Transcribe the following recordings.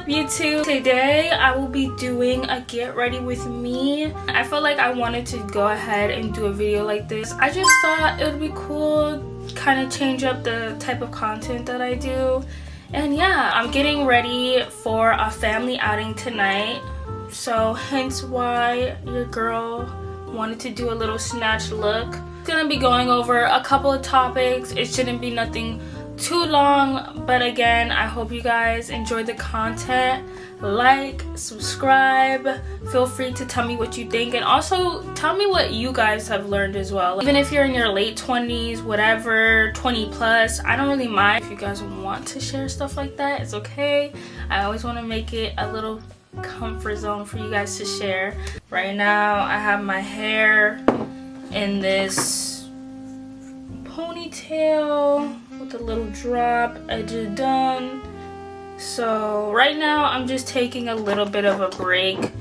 up, YouTube? Today I will be doing a get ready with me. I felt like I wanted to go ahead and do a video like this. I just thought it would be cool, kind of change up the type of content that I do. And yeah, I'm getting ready for a family outing tonight, so hence why your girl wanted to do a little snatch look. It's gonna be going over a couple of topics. It shouldn't be nothing too long, but again, I hope you guys enjoy the content. Like, subscribe, feel free to tell me what you think, and also tell me what you guys have learned as well. Even if you're in your late 20s, whatever, 20 plus, I don't really mind. If you guys want to share stuff like that, it's okay. I always want to make it a little comfort zone for you guys to share. Right now I have my hair in this ponytail with a little drop, edges done. So right now I'm just taking a little bit of a break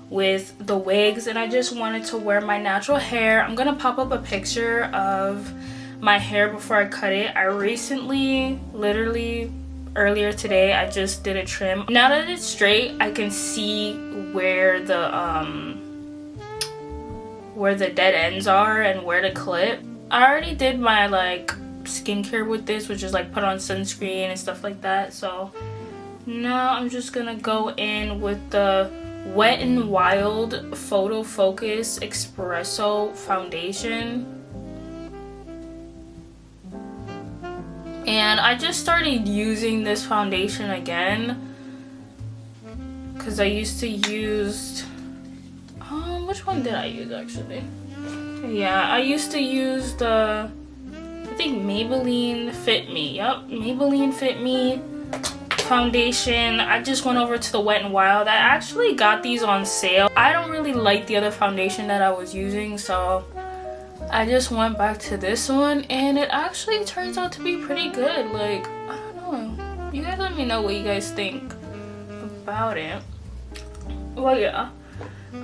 with the wigs, and I just wanted to wear my natural hair. I'm gonna pop up a picture of my hair before I cut it. I recently, literally earlier today, I just did a trim. Now that it's straight, I can see where the dead ends are and where to clip. I already did my like skincare with this, which is like put on sunscreen and stuff like that. So now I'm just gonna go in with the Wet n Wild Photo Focus Espresso foundation. And I just started using this foundation again because I used to use, which one did I use actually? Yeah, I used to use the, I think Maybelline Fit Me. Yep, Maybelline Fit Me foundation. I just went over to the Wet n Wild. I actually got these on sale. I don't really like the other foundation that I was using, so I just went back to this one, and it actually turns out to be pretty good. Like, I don't know. You guys let me know what you guys think about it. Well, yeah.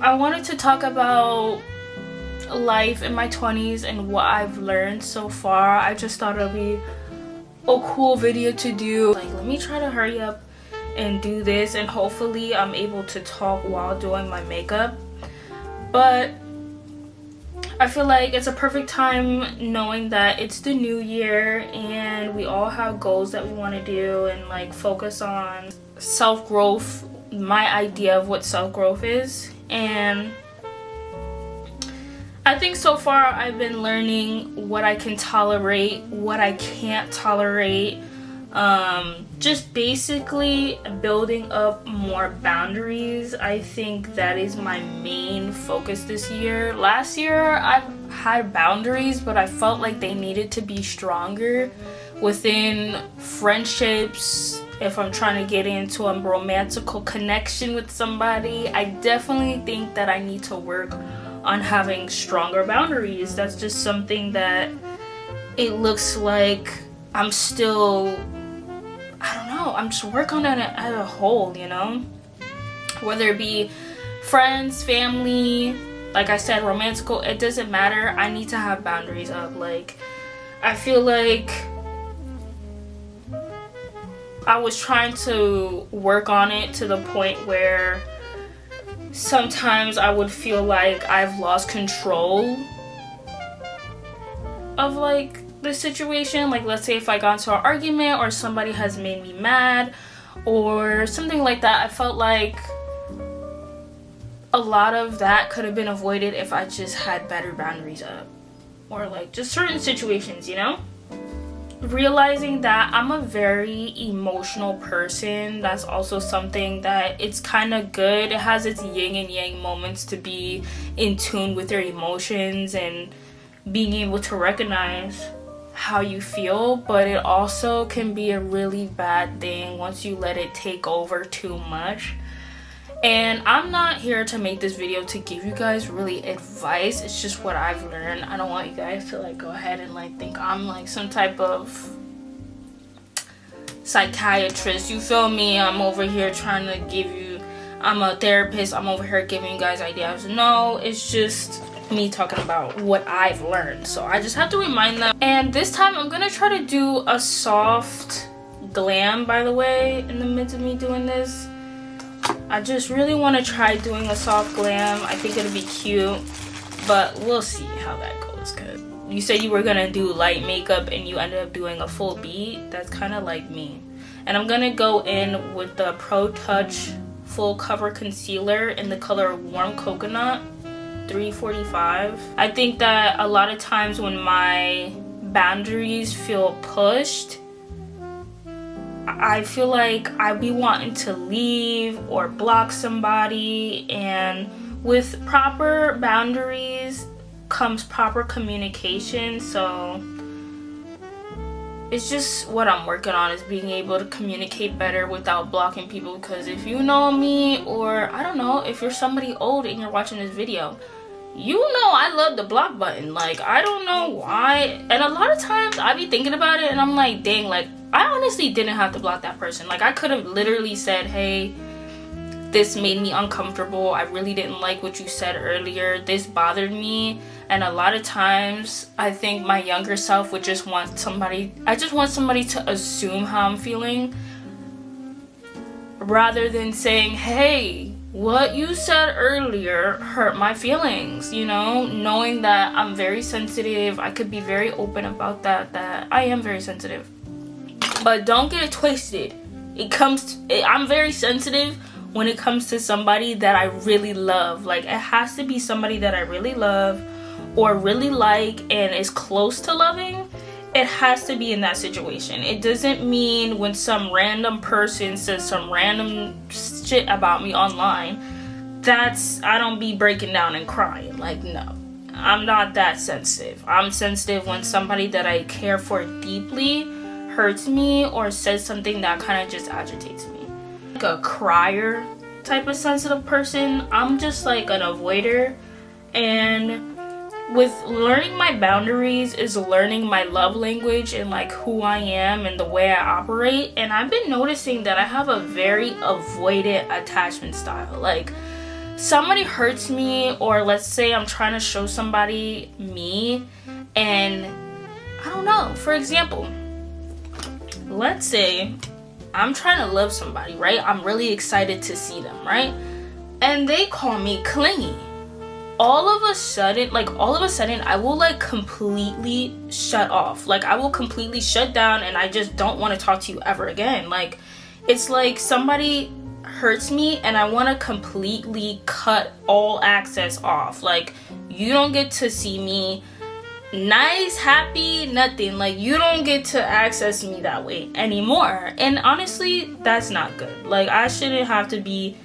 I wanted to talk about life in my 20s and what I've learned so far. I just thought it would be a cool video to do. Like, let me try to hurry up and do this, and hopefully I'm able to talk while doing my makeup. But I feel like it's a perfect time knowing that it's the new year and we all have goals that we want to do and like focus on self-growth, my idea of what self-growth is. And I think so far I've been learning what I can tolerate, what I can't tolerate. Just basically building up more boundaries. I think that is my main focus this year. Last year I had boundaries, but I felt like they needed to be stronger within friendships. If I'm trying to get into a romantical connection with somebody, I definitely think that I need to work on having stronger boundaries. That's just something that it looks like I'm still, I don't know, I'm just working on it as a whole, you know? Whether it be friends, family, like I said, romantical, it doesn't matter. I need to have boundaries up. Like, I feel like I was trying to work on it to the point where sometimes I would feel like I've lost control of like the situation. Like, let's say if I got into an argument or somebody has made me mad or something like that, I felt like a lot of that could have been avoided if I just had better boundaries up, or like just certain situations, you know? Realizing that I'm a very emotional person, that's also something that it's kind of good. It has its yin and yang moments to be in tune with your emotions and being able to recognize how you feel, but it also can be a really bad thing once you let it take over too much. And I'm not here to make this video to give you guys really advice. It's just what I've learned. I don't want you guys to like go ahead and like think I'm like some type of psychiatrist, you feel me? I'm over here trying to give you, I'm a therapist, I'm over here giving you guys ideas. No, it's just me talking about what I've learned. So I just have to remind them. And this time I'm gonna try to do a soft glam, by the way, in the midst of me doing this. I just really want to try doing a soft glam. I think it'll be cute, but we'll see how that goes. Cause you said you were gonna do light makeup and you ended up doing a full beat. That's kind of like me. And I'm gonna go in with the Pro Touch Full Cover Concealer in the color Warm Coconut, 345. I think that a lot of times when my boundaries feel pushed, I feel like I be wanting to leave or block somebody, and with proper boundaries comes proper communication. So it's just what I'm working on, is being able to communicate better without blocking people. Because if you know me, or I don't know, if you're somebody old and you're watching this video, you know I love the block button. Like, I don't know why. And a lot of times I be thinking about it and I'm like, dang, like, I honestly didn't have to block that person. Like, I could have literally said, hey, this made me uncomfortable. I really didn't like what you said earlier. This bothered me. And a lot of times I think my younger self would just want somebody, I just want somebody to assume how I'm feeling, rather than saying, hey, what you said earlier hurt my feelings. You know, knowing that I'm very sensitive, I could be very open about that I am very sensitive. But don't get it twisted. I'm very sensitive when it comes to somebody that I really love. Like, it has to be somebody that I really love or really like and is close to loving. It has to be in that situation. It doesn't mean when some random person says some random shit about me online, I don't be breaking down and crying. Like, no, I'm not that sensitive. I'm sensitive when somebody that I care for deeply hurts me or says something that kind of just agitates me. Like a crier type of sensitive person, I'm just like an avoider. And with learning my boundaries is learning my love language and like who I am and the way I operate. And I've been noticing that I have a very avoidant attachment style. Like, somebody hurts me, or let's say I'm trying to show somebody me, and I don't know, for example, let's say I'm trying to love somebody, right? I'm really excited to see them, right? And they call me clingy. All of a sudden, I will like completely shut off. Like, I will completely shut down and I just don't want to talk to you ever again. Like, it's like somebody hurts me and I want to completely cut all access off. Like, you don't get to see me nice, happy, nothing. Like, you don't get to access me that way anymore. And honestly, that's not good. Like, I shouldn't have to be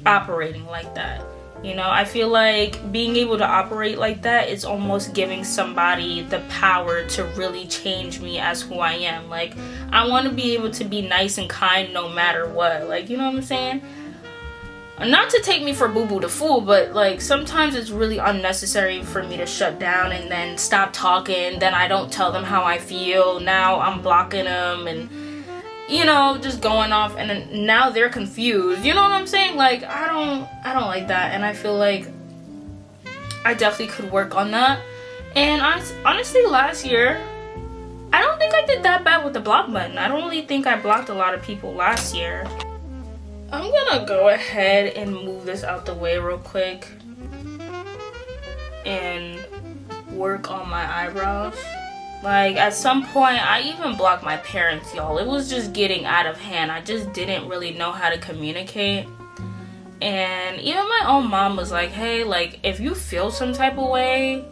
operating like that. You know, I feel like being able to operate like that is almost giving somebody the power to really change me as who I am. Like, I want to be able to be nice and kind no matter what. Like, you know what I'm saying? Not to take me for boo-boo the fool, but like sometimes it's really unnecessary for me to shut down and then stop talking. Then I don't tell them how I feel. Now I'm blocking them and, you know, just going off, and then now they're confused. You know what I'm saying? Like, I don't like that, and I feel like I definitely could work on that. And honestly, last year, I don't think I did that bad with the block button. I don't really think I blocked a lot of people last year. I'm gonna go ahead and move this out the way real quick and work on my eyebrows. Like, at some point, I even blocked my parents, y'all. It was just getting out of hand. I just didn't really know how to communicate. And even my own mom was like, hey, like, if you feel some type of way,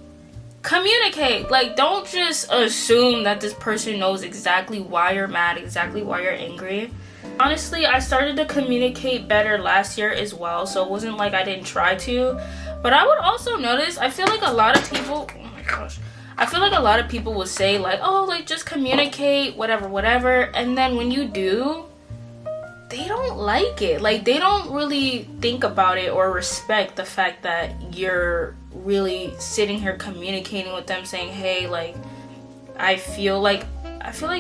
communicate. Like, don't just assume that this person knows exactly why you're mad, exactly why you're angry. Honestly, I started to communicate better last year as well, so it wasn't like I didn't try to. But I would also notice, I feel like a lot of people, oh my gosh, I feel like a lot of people would say like, oh, like, just communicate, whatever. And then when you do, they don't like it. Like, they don't really think about it or respect the fact that you're really sitting here communicating with them, saying, hey, like, I feel like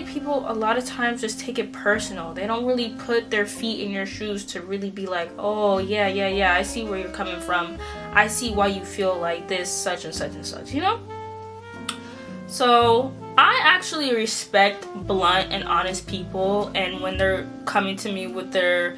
people a lot of times just take it personal. They don't really put their feet in your shoes to really be like, oh, yeah, I see where you're coming from. I see why you feel like this, such and such and such, you know? So I actually respect blunt and honest people, and when they're coming to me with their,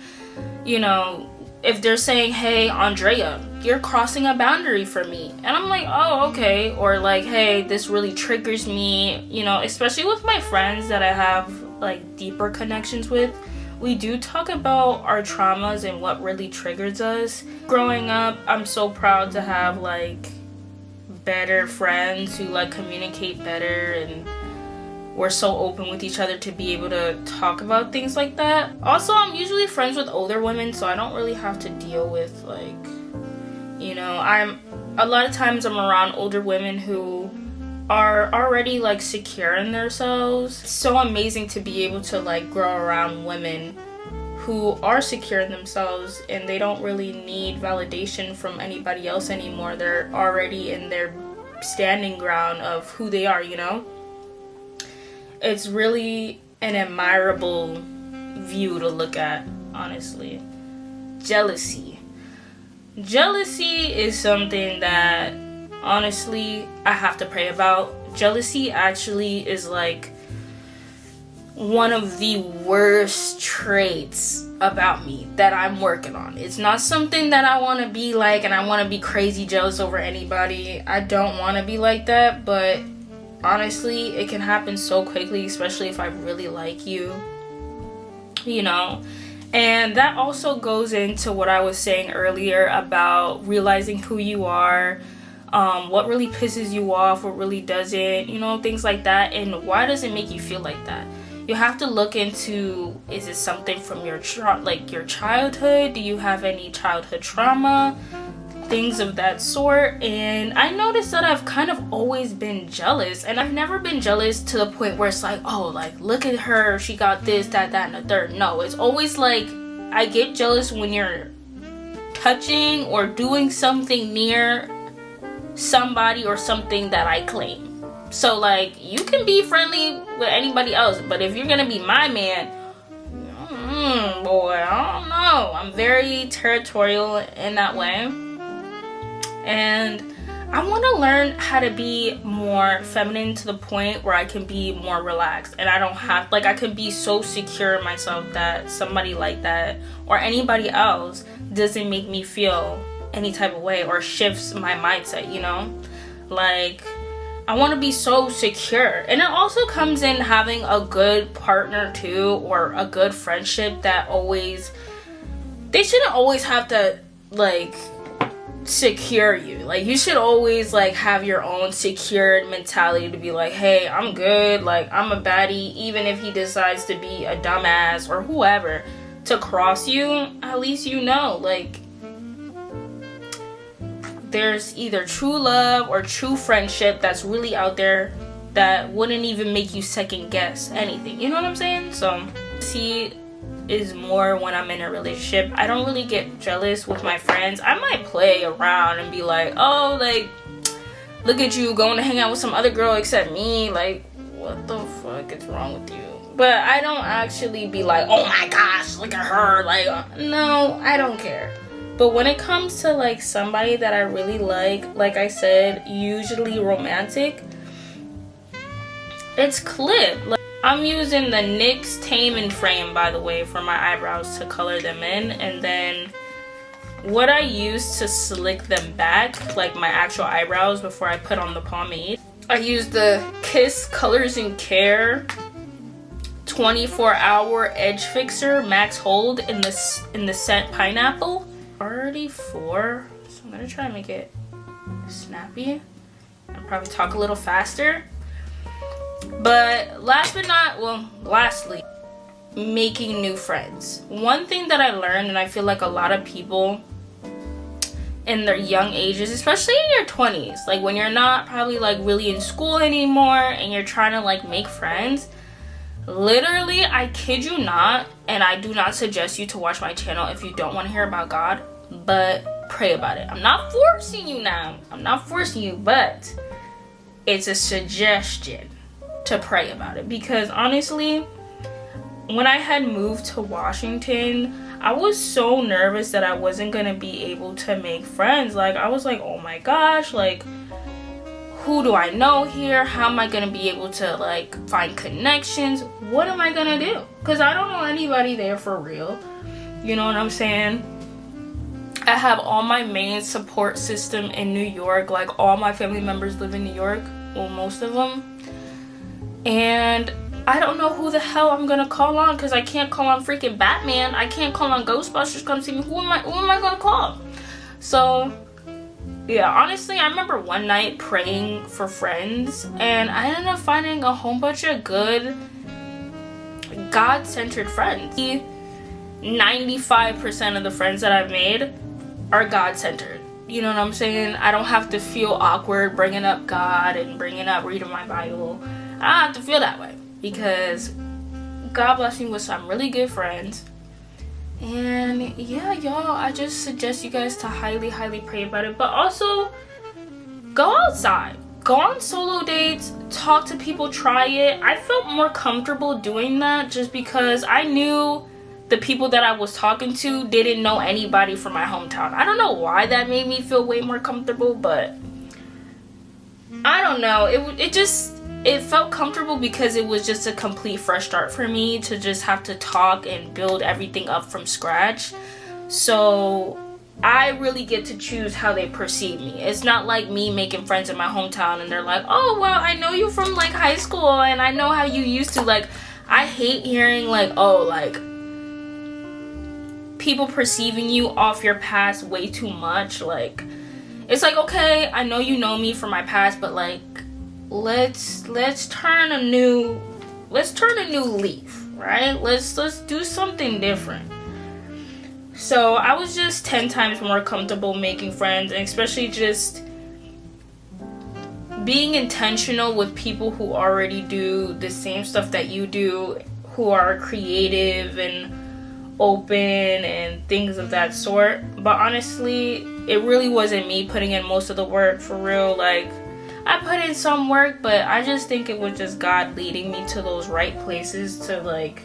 you know, if they're saying, hey, Andrea, you're crossing a boundary for me, and I'm like, oh, okay. Or like, hey, this really triggers me, you know, especially with my friends that I have like deeper connections with. We do talk about our traumas and what really triggers us. Growing up, I'm so proud to have like better friends who like communicate better, and we're so open with each other to be able to talk about things like that. Also, I'm usually friends with older women, so I don't really have to deal with like, you know, a lot of times I'm around older women who are already like secure in themselves. It's so amazing to be able to like grow around women who are secure in themselves and they don't really need validation from anybody else anymore. They're already in their standing ground of who they are, you know? It's really an admirable view to look at, honestly. Jealousy. Jealousy is something that, honestly, I have to pray about. Jealousy actually is like one of the worst traits about me that I'm working on. It's not something that I want to be like, and I want to be crazy jealous over anybody. I don't want to be like that, but honestly, it can happen so quickly, especially if I really like you, you know? And that also goes into what I was saying earlier about realizing who you are, what really pisses you off, what really doesn't, you know, things like that. And why does it make you feel like that? You have to look into, is it something from your childhood? Do you have any childhood trauma? Things of that sort. And I noticed that I've kind of always been jealous, and I've never been jealous to the point where it's like, oh, like, look at her, she got this, that, and the third. No, it's always like, I get jealous when you're touching or doing something near somebody or something that I claim. So like, you can be friendly with anybody else, but if you're gonna be my man, boy, I don't know. I'm very territorial in that way. And I want to learn how to be more feminine to the point where I can be more relaxed, and I don't have, like, I could be so secure in myself that somebody like that or anybody else doesn't make me feel any type of way or shifts my mindset, you know? Like, I want to be so secure. And it also comes in having a good partner too, or a good friendship that they shouldn't always have to like secure you. Like, you should always like have your own secured mentality to be like, hey, I'm good, like, I'm a baddie. Even if he decides to be a dumbass or whoever to cross you, at least you know, like, there's either true love or true friendship that's really out there that wouldn't even make you second guess anything, you know what I'm saying? So see, is more when I'm in a relationship. I don't really get jealous with my friends. I might play around and be like, oh, like, look at you going to hang out with some other girl except me, like, what the fuck is wrong with you? But I don't actually be like, oh my gosh, look at her, like, no, I don't care. But when it comes to like somebody that I really like I said, usually romantic, it's clip. Like, I'm using the NYX Tame and Frame, by the way, for my eyebrows to color them in. And then what I use to slick them back, like my actual eyebrows before I put on the pomade, I use the Kiss Colors and Care 24-hour edge fixer max hold in the scent Pineapple. Already 4, so I'm gonna try to make it snappy and probably talk a little faster. But lastly, making new friends. One thing that I learned, and I feel like a lot of people in their young ages, especially in your 20s, like when you're not probably like really in school anymore and you're trying to like make friends, literally, I kid you not, and I do not suggest you to watch my channel if you don't want to hear about God, but pray about it. I'm not forcing you now. I'm not forcing you, but it's a suggestion to pray about it. Because honestly, when I had moved to Washington, I was so nervous that I wasn't gonna be able to make friends. Like, I was like, oh my gosh, like, who do I know here? How am I gonna be able to like find connections? What am I gonna do? Because I don't know anybody there for real. You know what I'm saying? I have all my main support system in New York. Like, all my family members live in New York. Well, most of them. And I don't know who the hell I'm gonna call on, because I can't call on freaking Batman. I can't call on Ghostbusters come see me. Who am I gonna call? So yeah, honestly, I remember one night praying for friends, and I ended up finding a whole bunch of good God-centered friends. 95% of the friends that I've made are God-centered. You know what I'm saying? I don't have to feel awkward bringing up God and bringing up reading my Bible. I don't have to feel that way, because God blessed me with some really good friends. And yeah, y'all, I just suggest you guys to highly pray about it. But also, go outside. Go on solo dates. Talk to people. Try it. I felt more comfortable doing that just because I knew the people that I was talking to didn't know anybody from my hometown. I don't know why that made me feel way more comfortable, but I don't know. It felt comfortable because it was just a complete fresh start for me to just have to talk and build everything up from scratch. So I really get to choose how they perceive me. It's not like me making friends in my hometown and they're like, oh, well, I know you from like high school and I know how you used to. Like, I hate hearing like, oh, like people perceiving you off your past way too much. Like, it's like, okay, I know you know me from my past, but like, let's turn a new leaf, right? Let's do something different. So I was just 10 times more comfortable making friends, and especially just being intentional with people who already do the same stuff that you do, who are creative and open and things of that sort. But honestly, it really wasn't me putting in most of the work, for real. Like, I put in some work, but I just think it was just God leading me to those right places to like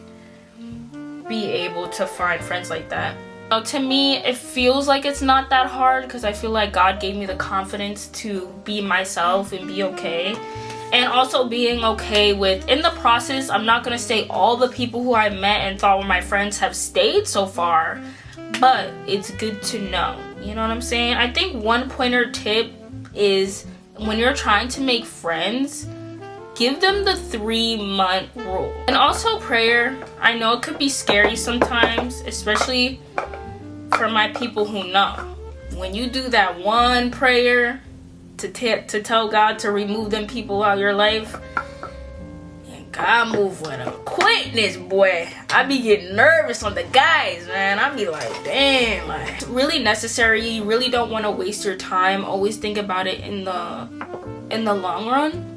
be able to find friends like that. To me, it feels like it's not that hard because I feel like God gave me the confidence to be myself and be okay. And also being okay with, in the process, I'm not gonna say all the people who I met and thought were my friends have stayed so far, but it's good to know. You know what I'm saying? I think one pointer tip is, when you're trying to make friends, give them the 3-month rule. And also prayer. I know it could be scary sometimes, especially for my people who know. When you do that one prayer to tell God to remove them people out of your life, and God move with a quickness, boy. I be getting nervous on the guys, man. I be like, damn, like, it's really necessary. You really don't want to waste your time. Always think about it in the long run.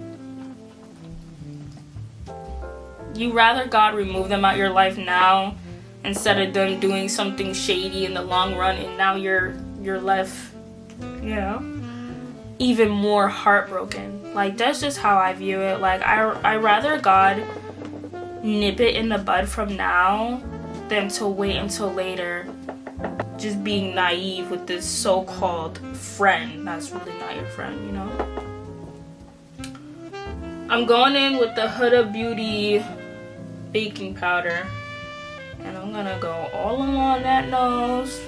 You rather God remove them out your life now instead of them doing something shady in the long run, and now you're left, you know, even more heartbroken. Like, that's just how I view it. Like, I rather God nip it in the bud from now than to wait until later, just being naive with this so-called friend that's really not your friend, you know. I'm going in with the Huda Beauty baking powder, and I'm gonna go all along that nose,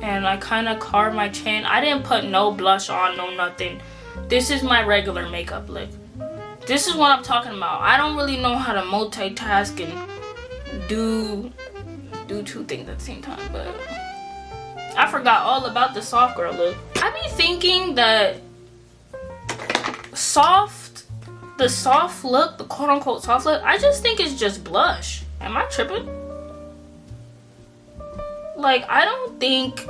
and I kind of carve my chin. I didn't put no blush on, no nothing. This is my regular makeup look. This is what I'm talking about. I don't really know how to multitask and do two things at the same time, but I forgot all about the soft girl look. I be thinking that the soft look, the quote-unquote soft look, I just think it's just blush. Am I tripping? Like, I don't think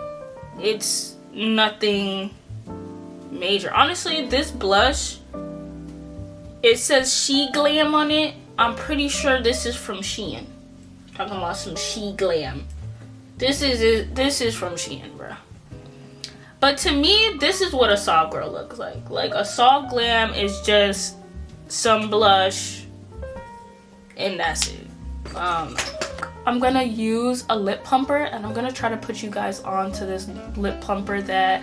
it's nothing major. Honestly, this blush, it says She Glam on it. I'm pretty sure this is from Shein. Talking about some She Glam. This is from Shein, bro. But to me, this is what a soft girl looks like. Like, a soft glam is just some blush, and that's it. I'm gonna use a lip plumper, and I'm gonna try to put you guys on to this lip plumper that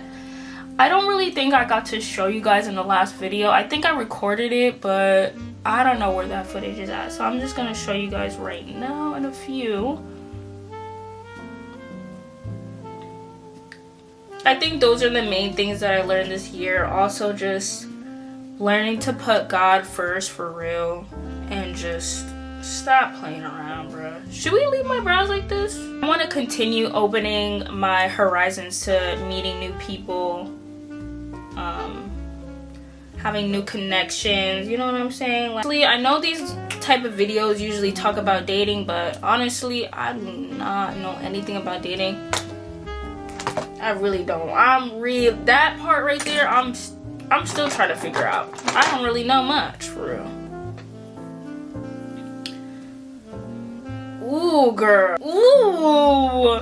I don't really think I got to show you guys in the last video. I think I recorded it, but I don't know where that footage is at. So I'm just gonna show you guys right now in a few. I think those are the main things that I learned this year. Also just learning to put God first for real and just stop playing around, bro. Should we leave my brows like this? I want to continue opening my horizons to meeting new people, having new connections, you know what I'm saying? Like, I know these type of videos usually talk about dating, but honestly, I do not know anything about dating. I really don't. That part right there, I'm still trying to figure out. I don't really know much, for real. Ooh, girl. Ooh.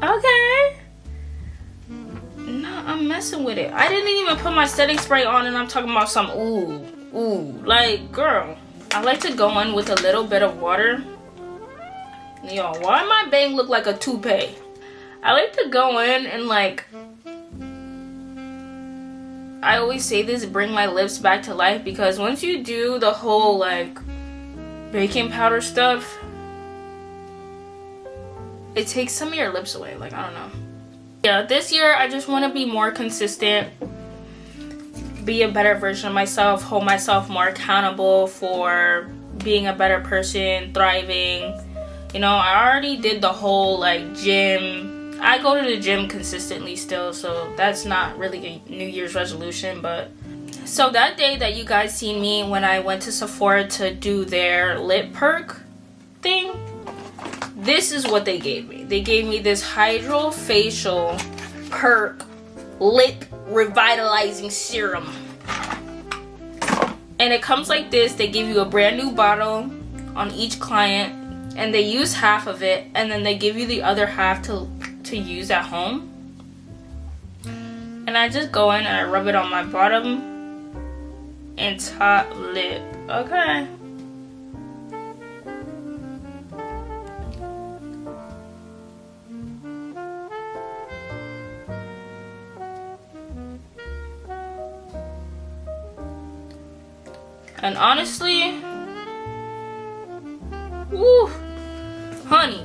Okay. No, I'm messing with it. I didn't even put my setting spray on and I'm talking about some ooh. Like, girl. I like to go in with a little bit of water. Yo, why my bang look like a toupee? I like to go in and like, I always say this, bring my lips back to life, because once you do the whole like baking powder stuff, it takes some of your lips away. Like, I don't know. Yeah, this year I just want to be more consistent, be a better version of myself, hold myself more accountable for being a better person, thriving. You know, I already did the whole like gym. I go to the gym consistently still, so that's not really a New Year's resolution. But so that day that you guys seen me when I went to Sephora to do their lip perk thing, this is what they gave me. They gave me this Hydrofacial Perk Lip Revitalizing Serum. And it comes like this. They give you a brand new bottle on each client, and they use half of it, and then they give you the other half to use at home. And I just go in and I rub it on my bottom and top lip. Okay. And honestly, woo, honey,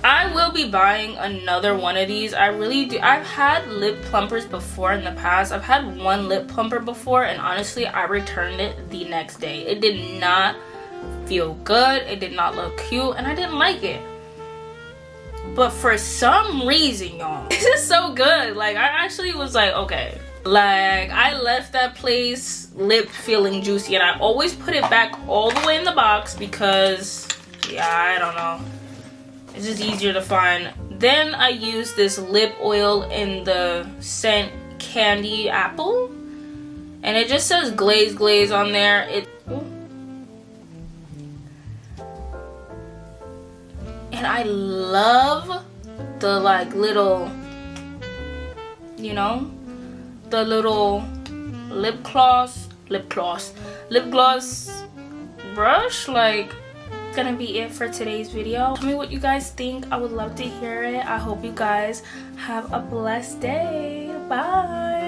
I will be buying another one of these. I really do. I've had lip plumpers before in the past. I've had one lip plumper before, and honestly, I returned it the next day. It did not feel good. It did not look cute, and I didn't like it. But for some reason, y'all, this is so good. Like, I actually was like, okay. Like, I left that place lip feeling juicy, and I always put it back all the way in the box because, yeah, I don't know. It's just easier to find. Then I use this lip oil in the scent Candy Apple, and it just says glaze on there. And I love the like little, you know, the little lip gloss brush. Like, gonna be it for today's video. Tell me what you guys think. I would love to hear it. I hope you guys have a blessed day. Bye.